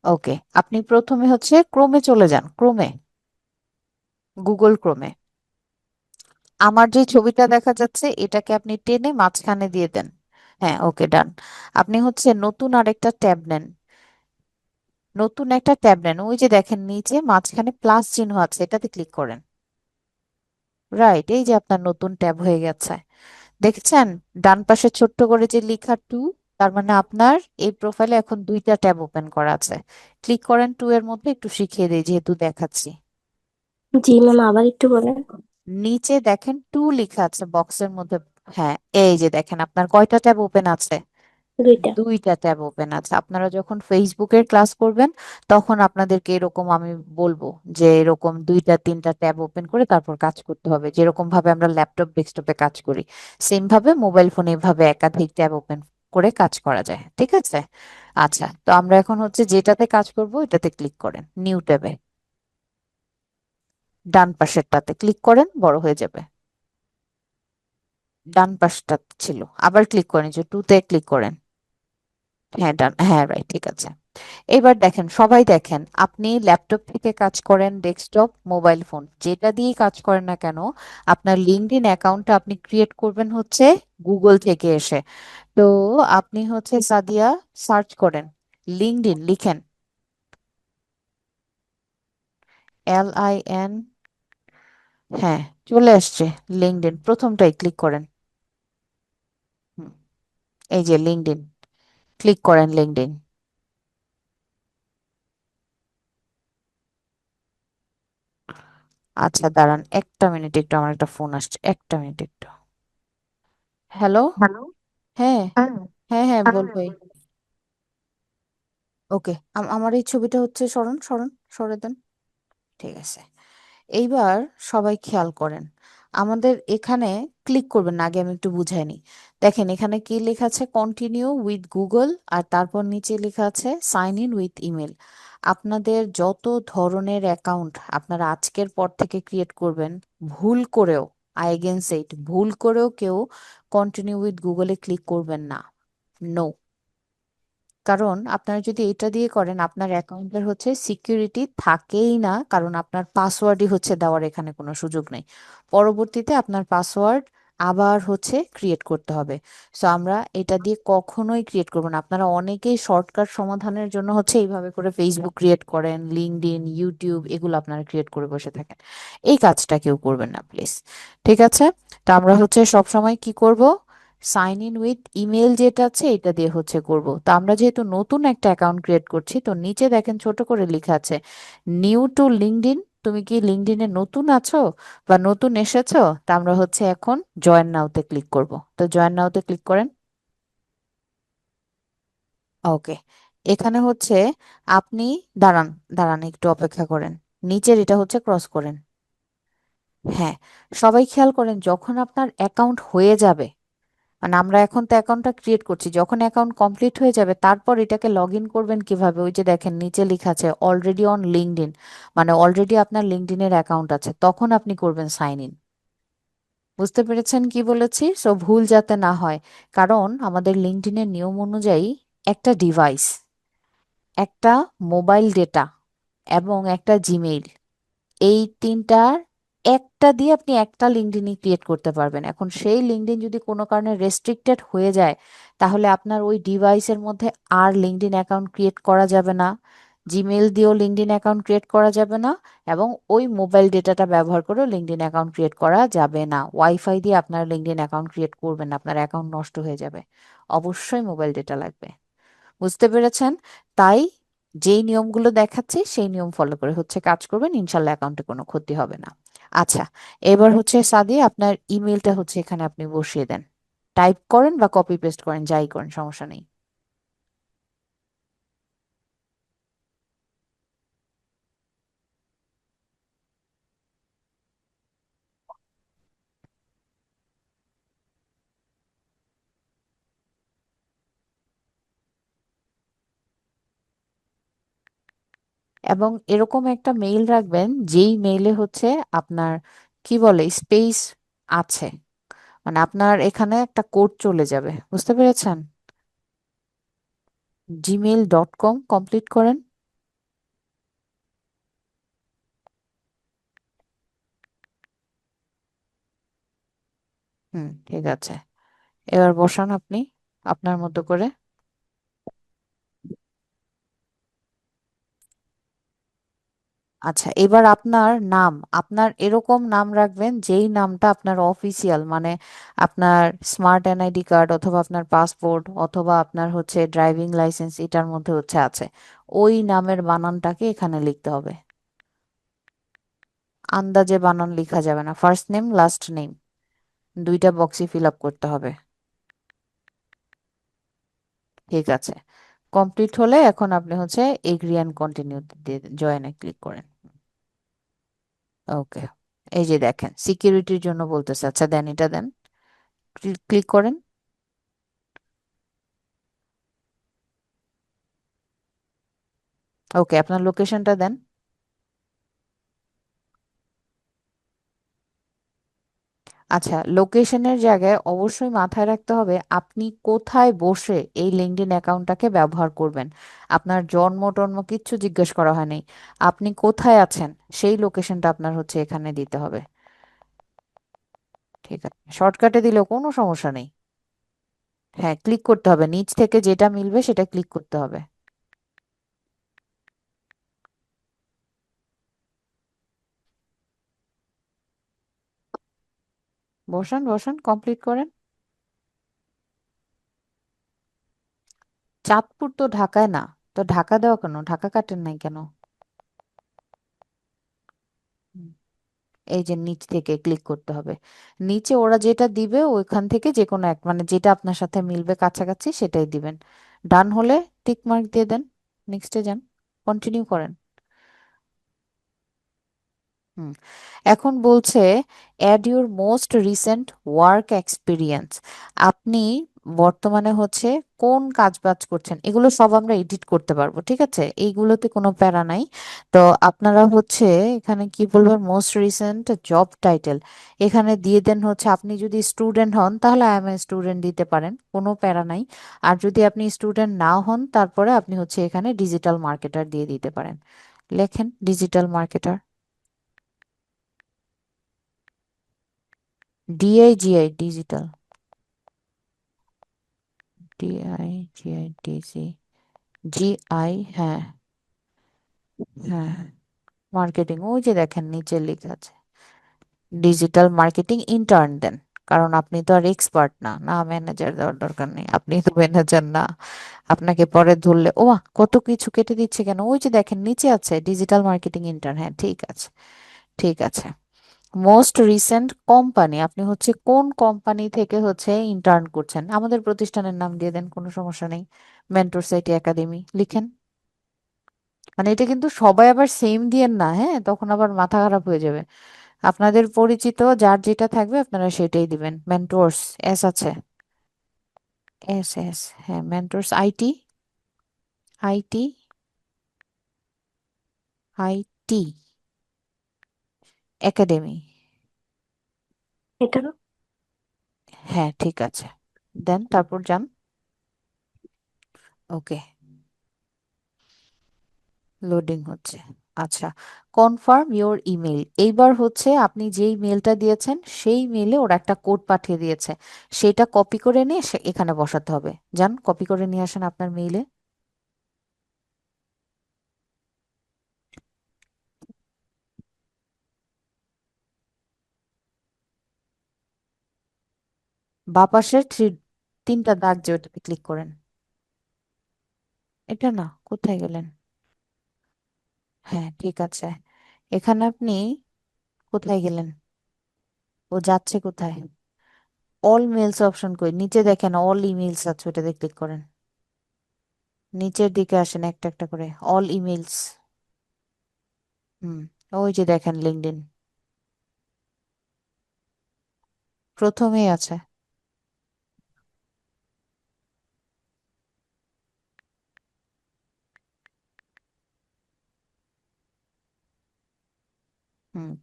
ওকে, আপনি প্রথমে হচ্ছে ক্রোমে চলে যান, ক্রোমে, গুগল ক্রোমে। আমার যে ছবিটা দেখা যাচ্ছে এটাকে আপনি টেনে মাঝখানে দিয়ে দেন। হ্যাঁ, ওকে, ডান। আপনি হচ্ছে নতুন আরেকটা ট্যাব নেন, নতুন একটা ট্যাব নেন, ওই যে দেখেন নিচে মাঝখানে প্লাস চিহ্ন আছে, এটাতে ক্লিক করেন। রাইট, এই যে আপনার নতুন ট্যাব হয়ে গেছে। দেখছেন ডান পাশে ছোট্ট করে যে লেখা টু, তার মানে আপনার এই প্রোফাইলে এখন দুইটা ট্যাব ওপেন করা আছে। ক্লিক করেন টু এর মধ্যে, একটু শিখিয়ে দিই যেহেতু দেখাচ্ছি। জি ম্যাম, আবার একটু বলেন। নিচে দেখেন টু লেখা আছে বক্সের মধ্যে। হ্যাঁ, এই যে দেখেন আপনার কয়টা ট্যাব ওপেন আছে? দুইটা। দুইটা ট্যাব ওপেন আছে। আপনারা যখন ফেসবুকের ক্লাস করবেন তখন আপনাদেরকে এরকম আমি বলবো যে এরকম দুইটা তিনটা ট্যাব ওপেন করে তারপর কাজ করতে হবে, যেরকম ভাবে আমরা ল্যাপটপ ডেস্কটপে কাজ করি সেম ভাবে মোবাইল ফোনে এভাবে একাধিক ট্যাব ওপেন করে কাজ করা যায়, ঠিক আছে? আচ্ছা, তো আমরা এখন হচ্ছে যেটাতে কাজ করব এটাতে ক্লিক করেন, নিউ ট্যাবে, ডান পাশেরটাতে ক্লিক করেন, বড় হয়ে যাবে। ডান পাশটা ছিল, আবার ক্লিক করেন, যে টুতে ক্লিক করেন। হ্যাঁ, ডান, হ্যাঁ, রাইট, ঠিক আছে। এবার দেখেন, সবাই দেখেন, আপনি ল্যাপটপ থেকে কাজ করেন, ডেস্কটপ, মোবাইল ফোন, যেটা দিয়ে কাজ করেন না কেন, আপনার লিঙ্কডইন অ্যাকাউন্টটা আপনি ক্রিয়েট করবেন হচ্ছে গুগল থেকে এসে। তো আপনি হচ্ছে সাদিয়া সার্চ করেন, লিঙ্কডইন লিখেন, LIN, হ্যাঁ, চলে আসছে লিঙ্কডইন, প্রথমটাই ক্লিক করেন। হুম, এই যে লিঙ্কডইন, ক্লিক করেন লিঙ্কডইন। আচ্ছা দাঁড়ান একটা মিনিট, একটু আমার একটা ফোন আসছে, একটা মিনিট একটু। হ্যালো। হ্যালো। হ্যাঁ, হ্যাঁ। হ্যাঁ, হ্যাঁ, হ্যাঁ, বল ভাই। ওকে, আমার এই ছবিটা হচ্ছে সরণ সরণ, সরে দেন। ঠিক আছে। এইবার সবাই খেয়াল করেন, আমাদের এখানে ক্লিক করবেন না, আগে আমি একটু বুঝাই নিই। দেখেন এখানে কি লেখা আছে, কন্টিনিউ উইথ গুগল, আর তারপর নিচে লেখা আছে সাইন ইন উইথ ইমেল। আপনাদের যত ধরনের অ্যাকাউন্ট আপনারা আজকের পর থেকে ক্রিয়েট করবেন, ভুল করেও, আই এগেইন সে ইট, ভুল করেও কেউ কন্টিনিউ উইথ গুগলে ক্লিক করবেন না। নো। কারণ আপনারা যদি এটা দিয়ে করেন আপনার অ্যাকাউন্টের হচ্ছে সিকিউরিটি থাকেই না, কারণ আপনার পাসওয়ার্ডই হচ্ছে দেওয়ার এখানে কোনো সুযোগ নেই। পরবর্তীতে আপনার পাসওয়ার্ড আবার হচ্ছে ক্রিয়েট করতে হবে। সো আমরা এটা দিয়ে কখনোই ক্রিয়েট করবো না। আপনারা অনেকেই শর্টকাট সমাধানের জন্য হচ্ছে এইভাবে করে ফেসবুক ক্রিয়েট করেন, লিঙ্কডইন, ইউটিউব, এগুলো আপনারা ক্রিয়েট করে বসে থাকেন। এই কাজটা কেউ করবেন না প্লিজ, ঠিক আছে? তো আমরা হচ্ছে সব সময় কি করব, সাইন ইন উইথ ইমেল যেটা আছে এটা দিয়ে হচ্ছে করব। তো আমরা যেহেতু নতুন একটা অ্যাকাউন্ট ক্রিয়েট করছি, তো নিচে দেখেন ছোট করে লেখা আছে নিউ টু লিঙ্কডইন। তুমি কি লিঙ্কডইনে নতুন আছো বা নতুন এসেছো? তা আমরা হচ্ছে এখন জয়েন নাওতে ক্লিক করব, তো জয়েন নাওতে ক্লিক করেন। ওকে, এখানে হচ্ছে আপনি, দাঁড়ান, দাঁড়ান একটু অপেক্ষা করেন, নিচের এটা হচ্ছে ক্রস করেন। হ্যাঁ, সবাই খেয়াল করেন, যখন আপনার অ্যাকাউন্ট হয়ে যাবে, মানে আমরা এখন তো অ্যাকাউন্টটা ক্রিয়েট করছি, যখন অ্যাকাউন্ট কমপ্লিট হয়ে যাবে তারপর এটাকে লগ ইন করবেন কিভাবে, ওই যে দেখেন নিচে লেখা আছে অলরেডি অন লিঙ্কডইন, মানে অলরেডি আপনার লিঙ্কডইনের অ্যাকাউন্ট আছে, তখন আপনি করবেন সাইন ইন। বুঝতে পেরেছেন কি বলেছি? সো ভুল যাতে না হয়, কারণ আমাদের লিঙ্কডইনের নিয়ম অনুযায়ী একটা ডিভাইস, একটা মোবাইল ডেটা এবং একটা জিমেইল, এই তিনটার একটা দিয়ে আপনি একটা লিঙ্কডইনই ক্রিয়েট করতে পারবেন। এখন সেই লিঙ্কডইন যদি কোনো কারণে রেস্ট্রিক্টেড হয়ে যায়, তাহলে আপনার ওই ডিভাইসের মধ্যে আর লিঙ্কডইন অ্যাকাউন্ট ক্রিয়েট করা যাবে না, জিমেল দিয়েও লিঙ্কডইন অ্যাকাউন্ট ক্রিয়েট করা যাবে না, এবং ওই মোবাইল ডেটাটা ব্যবহার করেও লিঙ্কডইন অ্যাকাউন্ট ক্রিয়েট করা যাবে না। ওয়াইফাই দিয়ে আপনার লিঙ্কডইন অ্যাকাউন্ট ক্রিয়েট করবেন না, আপনার অ্যাকাউন্ট নষ্ট হয়ে যাবে। অবশ্যই মোবাইল ডেটা লাগবে। বুঝতে পেরেছেন? তাই যেই নিয়মগুলো দেখাচ্ছি সেই নিয়ম ফলো করে হচ্ছে কাজ করবেন, ইনশাল্লাহ অ্যাকাউন্টে কোনো ক্ষতি হবে না। আচ্ছা, এবার হচ্ছে সাদিয়া আপনার ইমেলটা হচ্ছে এখানে আপনি বসিয়ে দেন, টাইপ করেন বা কপি পেস্ট করেন, যাই করেন সমস্যা নেই। এবং এরকম একটা মেইল রাখবেন যেই মেইলে হচ্ছে আপনার কি বলে স্পেস আছে, মানে আপনার এখানে একটা কোড চলে যাবে, বুঝতে পেরেছেন? gmail.com কমপ্লিট করেন। ঠিক আছে। এবার বসান আপনি আপনার মতো করে। আচ্ছা, এবার আপনার নাম, আপনার এরকম নাম রাখবেন যেই নামটা আপনার অফিসিয়াল, মানে আপনার স্মার্ট এনআইডি কার্ড অথবা আপনার পাসপোর্ট অথবা আপনার হচ্ছে ড্রাইভিং লাইসেন্স এটার মধ্যে হচ্ছে আছে, ওই নামের বানানটাকে এখানে লিখতে হবে। আন্দাজে বানান লেখা যাবে না, ফার্স্ট নেম লাস্ট নেম দুইটা বক্সই ফিল আপ করতে হবে। ঠিক আছে, কমপ্লিট হলে এখন আপনি হচ্ছে এগ্রি অ্যান্ড কন্টিনিউ দিয়ে জয়েনে ক্লিক করেন। ওকে, এই যে দেখেন সিকিউরিটির জন্য বলতেছে, আচ্ছা দেন, এটা দেন, ক্লিক করেন। ওকে, আপনার লোকেশনটা দেন। আচ্ছা, লোকেশনের জায়গায় অবশ্যই মাথায় রাখতে হবে আপনি কোথায় বসে এই লিঙ্কডইন অ্যাকাউন্টটাকে ব্যবহার করবেন। আপনার জন্ম টন্ম কিচ্ছু জিজ্ঞেস করা হয়নি, আপনি কোথায় আছেন সেই লোকেশনটা আপনার হচ্ছে এখানে দিতে হবে। ঠিক আছে, শর্টকাটে দিলেও কোনো সমস্যা নেই। হ্যাঁ, ক্লিক করতে হবে, নিচ থেকে যেটা মিলবে সেটা ক্লিক করতে হবে। বসান বসান, কমপ্লিট করেন। চাঁদপুর তো ঢাকায় না, তো ঢাকা দেওয়া কেন, ঢাকা কাটেন নাই কেন? হুম, এই যে নিচ থেকে ক্লিক করতে হবে, নিচে ওরা যেটা দিবে ওইখান থেকে যে কোনো এক, মানে যেটা আপনার সাথে মিলবে কাছাকাছি সেটাই দিবেন। ডান হলে টিক মার্ক দিয়ে দেন, নেক্সটে যান, কন্টিনিউ করেন। হুম, এখন বলছে add your most recent work experience. আপনি বর্তমানে হচ্ছে কোন কাজ বাজ করছেন, এগুলো সব আমরা এডিট করতে পারবো, ঠিক আছে, এইগুলোতে কোনো প্যারা নাই। তো আপনারা হচ্ছে এখানে কি বলবেন, মোস্ট রিসেন্ট জব টাইটেল এখানে দিয়ে দেন হচ্ছে, আপনি যদি স্টুডেন্ট হন তাহলে আই এম এ স্টুডেন্ট দিতে পারেন, কোনো প্যারা নাই। আর যদি আপনি স্টুডেন্ট না হন তারপরে আপনি হচ্ছে এখানে ডিজিটাল মার্কেটার দিয়ে দিতে পারেন। লেখেন ডিজিটাল মার্কেটার। ডিআইজিআই ডিজিটাল, ডিআইজিআই জিআই, হ্যাঁ। হ্যাঁ, মার্কেটিং, ওই যে দেখেন নিচে লেখা আছে ডিজিটাল মার্কেটিং ইন্টার্ন দেন। কারণ আপনি তো আর এক্সপার্ট না, না ম্যানেজার দেওয়ার দরকার নেই, আপনি তো ম্যানেজার না। আপনাকে পরে ধরলে ও কত কিছু কেটে দিচ্ছে কেন, ওই যে দেখেন নিচে আছে ডিজিটাল মার্কেটিং ইন্টার্ন, হ্যাঁ ঠিক আছে। ঠিক আছে, মোস্ট রিসেন্ট কোম্পানি, আপনি হচ্ছে কোন কোম্পানি থেকে হচ্ছে ইন্টার্ন করছেন, আমাদের প্রতিষ্ঠানের নাম দিয়ে দেন, কোনো সমস্যা নেই, মেন্টরস আইটি একাডেমি লিখেন। মানে এটা কিন্তু সবাই আবার সেম দিয়েন না, হ্যাঁ, তখন আবার মাথা খারাপ হয়ে যাবে। আপনাদের পরিচিত যার যেটা থাকবে আপনারা সেটাই দিবেন। মেন্টরস, এস আছে, এস এস, হ্যাঁ mentors IT, IT, IT academy, এটা হ্যাঁ ঠিক আছে, দেন তারপর যান। ওকে, লোডিং হচ্ছে। আচ্ছা, কনফার্ম ইওর ইমেল, এইবার হচ্ছে আপনি যেই মেলটা দিয়েছেন সেই মেলে ওরা একটা কোড পাঠিয়ে দিয়েছে, সেটা কপি করে নিয়ে এখানে বসাতে হবে। যান কপি করে নিয়ে আসেন আপনার মেইলে। বাঁ পাশের তিনটা দাগ যে ওটাতে ক্লিক করেন। এটা না, কোথায় গেলেন? হ্যাঁ ঠিক আছে, এখানে আপনি কোথায় গেলেন, ও যাচ্ছে কোথায়? অল মেলস অপশন কই, নিচে দেখেন অল ইমেলস আছে, ওটাতে ক্লিক করেন। নিচের দিকে আসেন একটা একটা করে, অল ইমেলস। হুম, ওই যে দেখেন লিঙ্কডইন প্রথমেই আছে।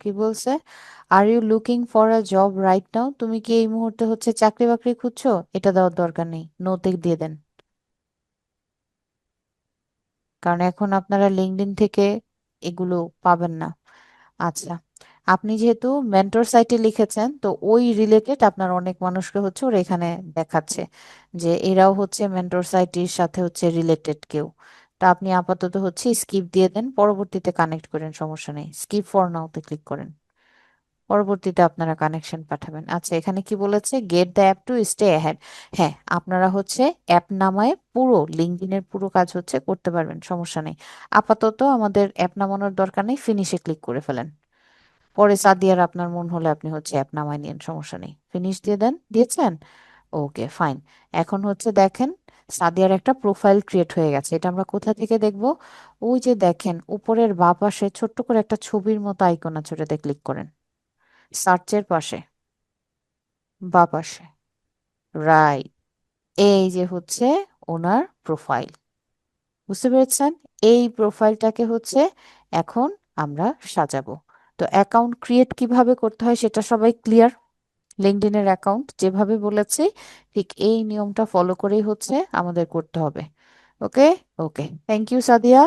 কি বলছে, are you looking for a job right now, তুমি কি এই মুহূর্তে হচ্ছে চাকরি বাকরি খুঁজছো, এটা দেওয়ার দরকার নেই, নোতে দিয়ে দেন। কারণ এখন আপনারা লিঙ্কডইন থেকে এগুলো পাবেন না। আচ্ছা, আপনি যেহেতু মেন্টর সাইটে লিখেছেন, তো ওই রিলেটেড আপনার অনেক মানুষকে হচ্ছে ওরা এখানে দেখাচ্ছে যে এরাও হচ্ছে মেন্টর সাইটের সাথে হচ্ছে রিলেটেড কেউ। তা আপনি আপাতত হচ্ছে স্কিপ দিয়ে দেন, পরবর্তীতে কানেক্ট করেন, সমস্যা নেই। স্কিপ ফর নাওতে ক্লিক করেন, পরবর্তীতে আপনারা কানেকশন পাঠাবেন। আচ্ছা, এখানে কি বলেছে? Get the app to stay ahead. হ্যাঁ, আপনারা হচ্ছে অ্যাপ নামায় পুরো লিঙ্কডইনের পুরো কাজ হচ্ছে করতে পারবেন, সমস্যা নেই। আপাতত আমাদের অ্যাপ নামানোর দরকার নেই, ফিনিশে ক্লিক করে ফেলেন। পরে সাদিয়ার আপনার মন হলে আপনি হচ্ছে অ্যাপ নামায় নিন, সমস্যা নেই। ফিনিশ দিয়ে দেন, দিয়েছেন? ওকে, ফাইন। এখন হচ্ছে দেখেন, সাদিয়ার একটা প্রোফাইল ক্রিয়েট হয়ে গেছে। এটা আমরা কোথা থেকে দেখব? ওই যে দেখেন উপরের বাঁ পাশে ছোট্ট করে একটা ছবির মতো আইকন আছে, ওটাতে ক্লিক করেন। সার্চের পাশে বাঁ পাশে, রাইট। এই যে হচ্ছে ওনার প্রোফাইল, বুঝতে পেরেছেন? এই প্রোফাইলটাকে হচ্ছে এখন আমরা সাজাবো। তো অ্যাকাউন্ট ক্রিয়েট কিভাবে করতে হয় সেটা সবাই ক্লিয়ার? লিঙ্কডইনের অ্যাকাউন্ট যেভাবে বলেছি ঠিক এই নিয়মটা ফলো করেই হচ্ছে আমাদের করতে হবে। ওকে, ওকে, থ্যাংক ইউ সাদিয়া।